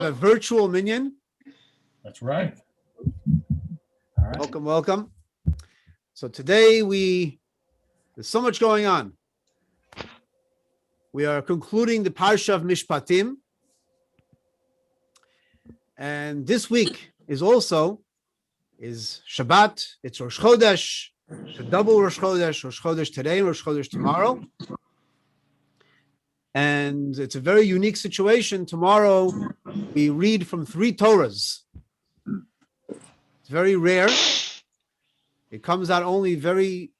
A virtual minion. That's right. All right. Welcome, welcome. So today there's so much going on. We are concluding the Parsha of Mishpatim. And this week is Shabbat, it's Rosh Chodesh, it's a double Rosh Chodesh today and Rosh Chodesh tomorrow. And it's a very unique situation. Tomorrow we read from 3 Torahs. It's very rare. It comes out only very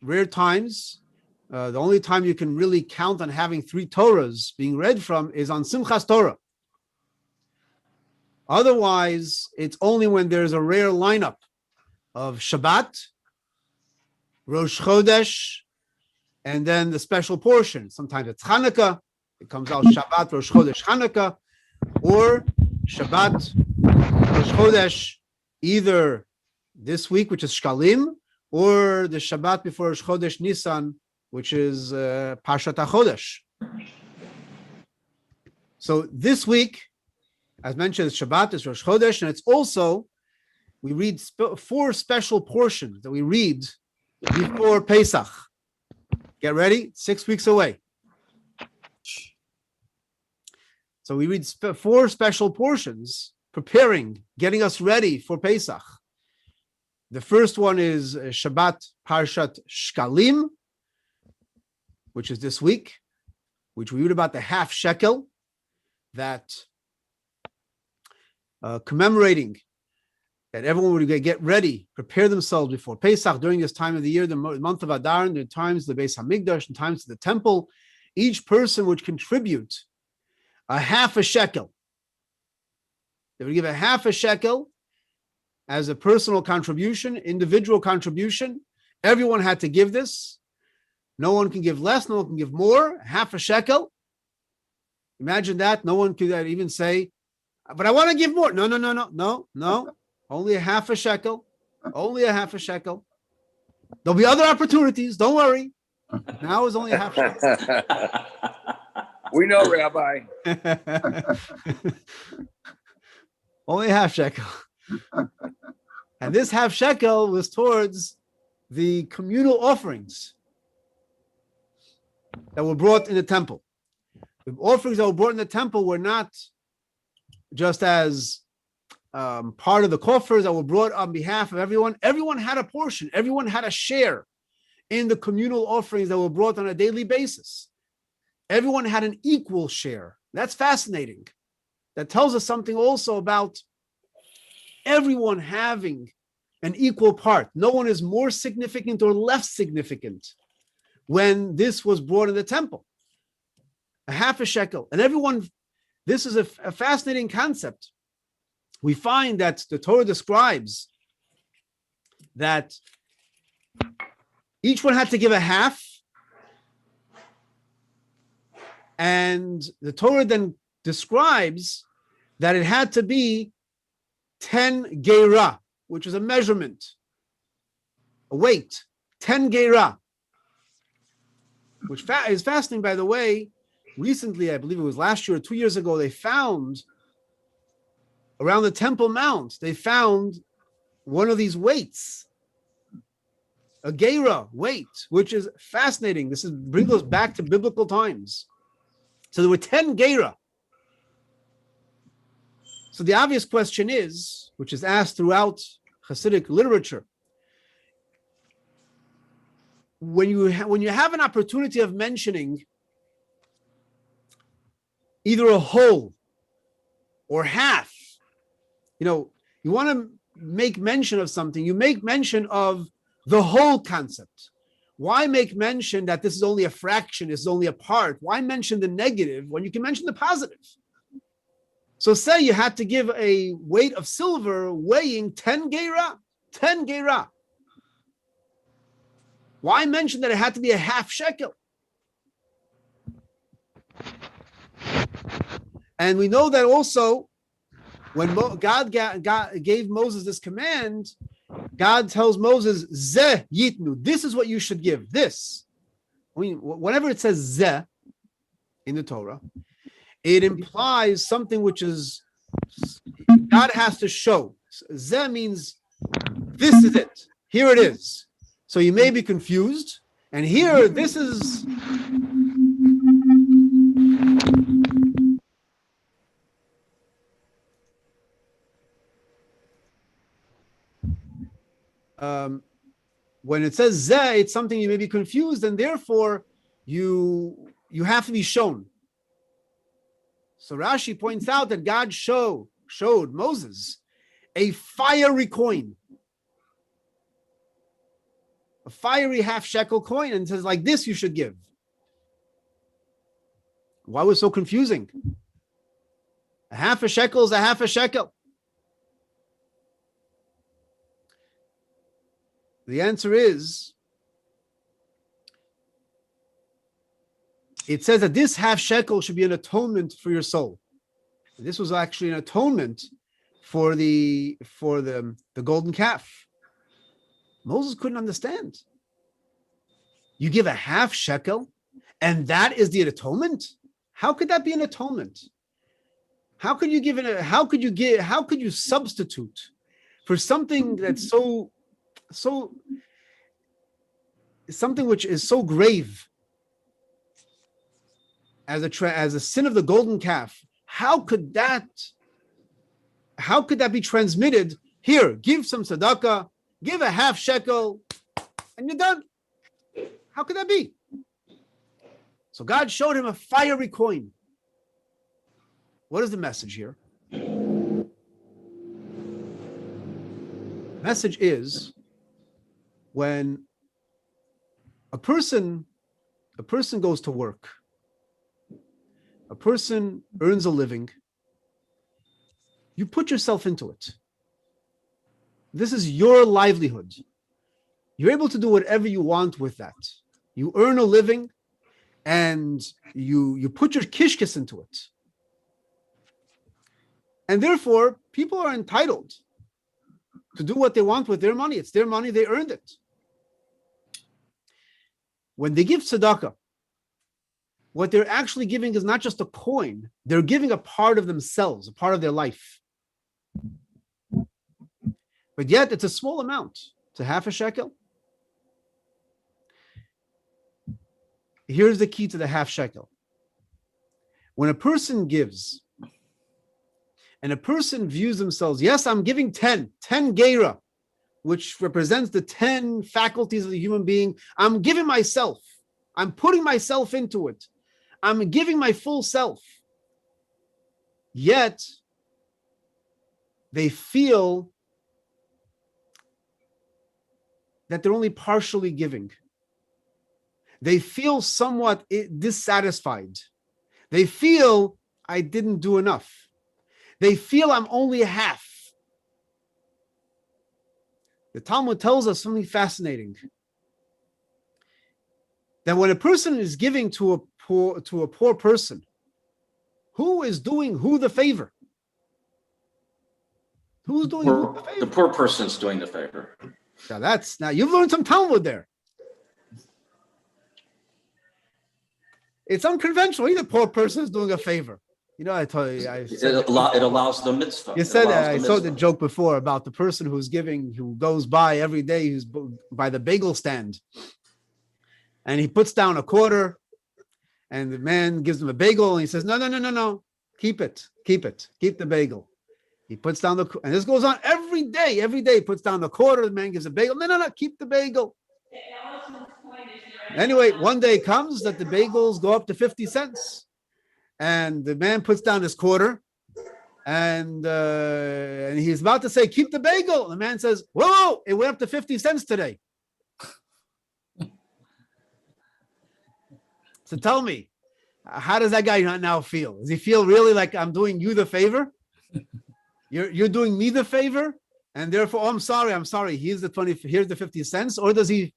rare times. The only time you can really count on having 3 Torahs being read from is on Simchas Torah. Otherwise, it's only when there's a rare lineup of Shabbat, Rosh Chodesh, and then the special portion. Sometimes it's Hanukkah. It comes out Shabbat, Rosh Chodesh, Hanukkah, or Shabbat, Rosh Chodesh, either this week, which is Shkalim, or the Shabbat before Rosh Chodesh Nisan, which is Parshat HaChodesh. So this week, as mentioned, Shabbat is Rosh Chodesh, and it's also, we read 4 special portions that we read before Pesach. Get ready, 6 weeks away. So we read 4 special portions, preparing, getting us ready for Pesach. The first one is Shabbat Parshat Shkalim, which is this week, which we read about the half shekel, that commemorating that everyone would get ready, prepare themselves before Pesach during this time of the year, the month of Adar, and the times the Beis Hamikdash, and times the temple. Each person would contribute a half a shekel. They would give a half a shekel as a personal contribution, individual contribution. Everyone had to give this. No one can give less, no one can give more, half a shekel. Imagine that. No one could even say, but I want to give more. No. Only a half a shekel. Only a half a shekel. There'll be other opportunities. Don't worry. Now is only a half shekel. We know, Rabbi. Only a half shekel. And this half shekel was towards the communal offerings that were brought in the temple. The offerings that were brought in the temple were not just as part of the coffers that were brought on behalf of everyone. Everyone had a portion. Everyone had a share in the communal offerings that were brought on a daily basis. Everyone had an equal share. That's fascinating. That tells us something also about everyone having an equal part. No one is more significant or less significant when this was brought in the temple. A half a shekel. And everyone, this is a fascinating concept. We find that the Torah describes that each one had to give a half, and the Torah then describes that it had to be 10 geirah, which is a measurement, a weight, 10 geirah, which is fascinating, by the way. Recently, I believe it was last year or 2 years ago, they found around the Temple Mount, they found one of these weights, a geirah weight, which is fascinating. This brings us back to biblical times. So there were 10 geirah. So the obvious question is, which is asked throughout Hasidic literature, when you have an opportunity of mentioning either a whole or half, you want to make mention of something, you make mention of the whole concept. Why make mention that this is only a fraction, this is only a part? Why mention the negative when you can mention the positive? So say you had to give a weight of silver weighing 10 geirah, 10 geirah. Why mention that it had to be a half shekel? And we know that also when God gave Moses this command, God tells Moses, Zeh yitnu, this is what you should give, this. I mean, whenever it says Zeh in the Torah, it implies something which is God has to show. Zeh means this is it. Here it is. So you may be confused. And here, this is when it says Zeh, it's something you may be confused, and therefore you have to be shown. So Rashi points out that God showed Moses a fiery coin, a fiery half shekel coin, and says, like this you should give. Why was it so confusing? A half a shekel is a half a shekel. The answer is, it says that this half shekel should be an atonement for your soul. This was actually an atonement for the golden calf. Moses couldn't understand. You give a half shekel, and that is the atonement? How could that be an atonement? How could you give it? How could you substitute for something that's so something which is so grave as a sin of the golden calf? How could that be transmitted? Here, give some tzedakah, give a half shekel, and you're done. How could that be? So God showed him a fiery coin. What is the message here? The message is, when a person goes to work, a person earns a living, you put yourself into it. This is your livelihood. You're able to do whatever you want with that. You earn a living and you put your kishkis into it. And therefore, people are entitled to do what they want with their money. It's their money, they earned it. When they give tzedakah, what they're actually giving is not just a coin, they're giving a part of themselves, a part of their life. But yet it's a small amount. It's a half a shekel. Here's the key to the half shekel. When a person gives, and a person views themselves, yes, I'm giving 10 geira, which represents the 10 faculties of the human being. I'm giving myself. I'm putting myself into it. I'm giving my full self. Yet, they feel that they're only partially giving. They feel somewhat dissatisfied. They feel, I didn't do enough. They feel I'm only half. The Talmud tells us something fascinating. That when a person is giving to a poor person, who is doing who the favor? Who's doing who the favor? The poor person's doing the favor. Now you've learned some Talmud there. It's unconventional. The poor person is doing a favor. You know, I told you. It allows the mitzvah. You said I saw the joke before about the person who goes by every day, who's by the bagel stand, and he puts down a quarter, and the man gives him a bagel, and he says, no, keep the bagel. He puts down and this goes on every day. Every day he puts down the quarter, the man gives a bagel. No, keep the bagel. Anyway, one day comes that the bagels go up to 50 cents. And the man puts down his quarter, and he's about to say, keep the bagel. The man says, whoa, it went up to 50 cents today. So tell me, how does that guy now feel? Does he feel really like I'm doing you the favor? You're doing me the favor? And therefore, I'm sorry. Here's the 50 cents. Or does he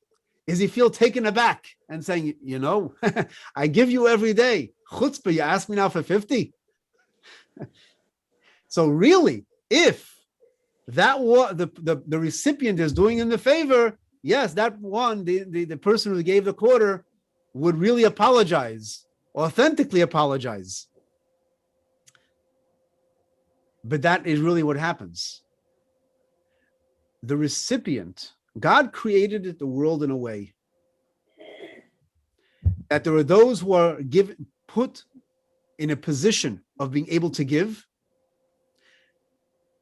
feel taken aback and saying, I give you every day. Chutzpah, you ask me now for 50? So really, if that the recipient is doing him the favor, yes, that one, the person who gave the quarter would really apologize, authentically apologize. But that is really what happens. The recipient, God created the world in a way that there are those who are put in a position of being able to give,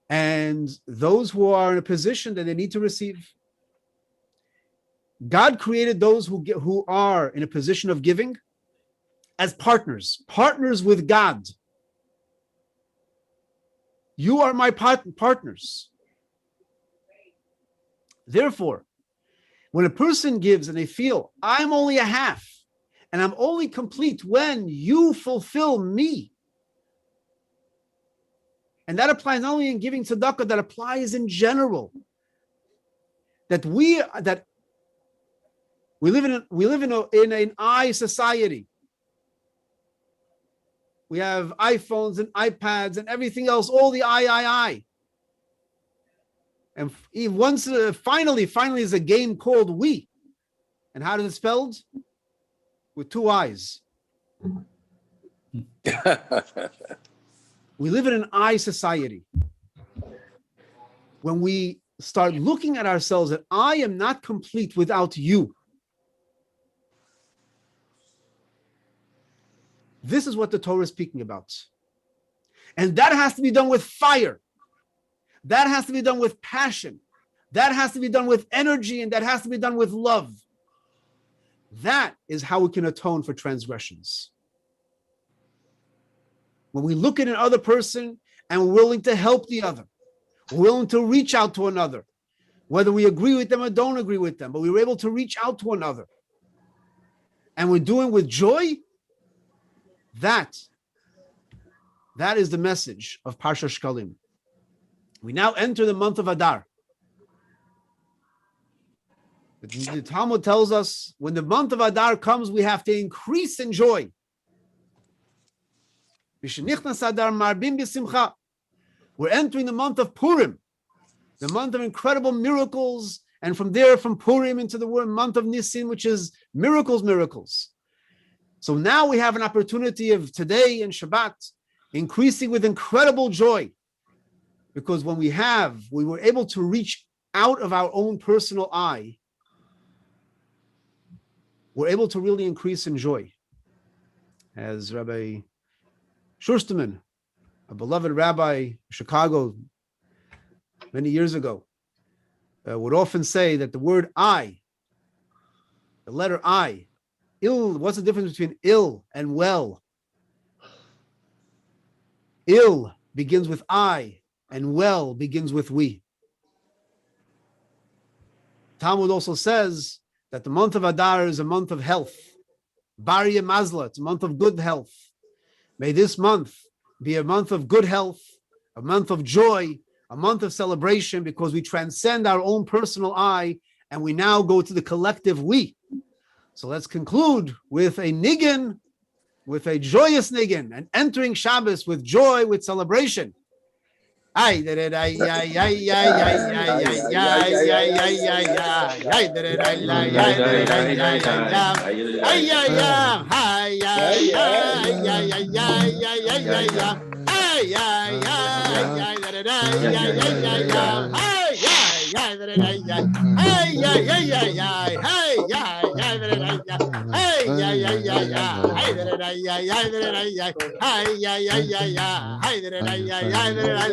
and those who are in a position that they need to receive. God created those who are in a position of giving as partners with God. You are my partners. Therefore, when a person gives and they feel, I'm only a half, and I'm only complete when you fulfill me. And that applies not only in giving tzedakah, that applies in general. That we live in an I society. We have iPhones and iPads and everything else, all the I. And once finally is a game called We. And how is it spelled? With 2 I's. We live in an I society. When we start looking at ourselves that I am not complete without you. This is what the Torah is speaking about. And that has to be done with fire. That has to be done with passion. That has to be done with energy, and that has to be done with love. That is how we can atone for transgressions. When we look at another person and we're willing to help the other, we're willing to reach out to another, whether we agree with them or don't agree with them, but we were able to reach out to another, and we're doing with joy, that is the message of Parsha Shkalim. We now enter the month of Adar. The Talmud tells us when the month of Adar comes, we have to increase in joy. We're entering the month of Purim, the month of incredible miracles, and from Purim into the month of Nisan, which is miracles. So now we have an opportunity of today and Shabbat increasing with incredible joy, because when we were able to reach out of our own personal I, we're able to really increase in joy. As Rabbi Schusterman, a beloved rabbi in Chicago many years ago, would often say that the word I, the letter I, what's the difference between ill and well? Ill begins with I, and well begins with we. Talmud also says that the month of Adar is a month of health. Bariya Mazla, it's a month of good health. May this month be a month of good health, a month of joy, a month of celebration, because we transcend our own personal I and we now go to the collective we. So let's conclude with a niggin, with a joyous niggin, and entering Shabbos with joy, with celebration. Ay, da da da, ya ya ya ya ya ya ya ya ya ya, ay, da da da ya ya ya ya ya ya, ay ya ya, ay ya ya ya ya ya ya ya ya ya, ay ya ya ya da da ya ya ya ya, ay ya da da ya, ay ya ya ya ya, ay ya da da ya, ay ya ya ya ya, ay da da ya ya da da ya, ay ya ya ya ya, ay da da ya ya da da.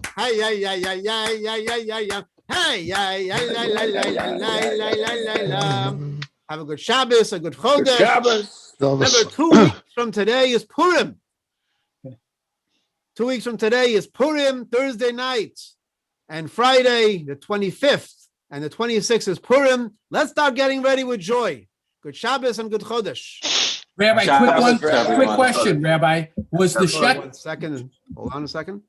Ay ay ay ay ay ay ay ay ay ay ay ay Have a good Shabbos, a good Chodesh. Shabbos. Remember, 2 weeks from today is Purim. 2 weeks from today is Purim, Thursday night, and Friday, the 25th, and the 26th is Purim. Let's start getting ready with joy. Good Shabbos and good Chodesh. Rabbi, quick question, Rabbi. Was the Hold on 1 second. Hold on a second.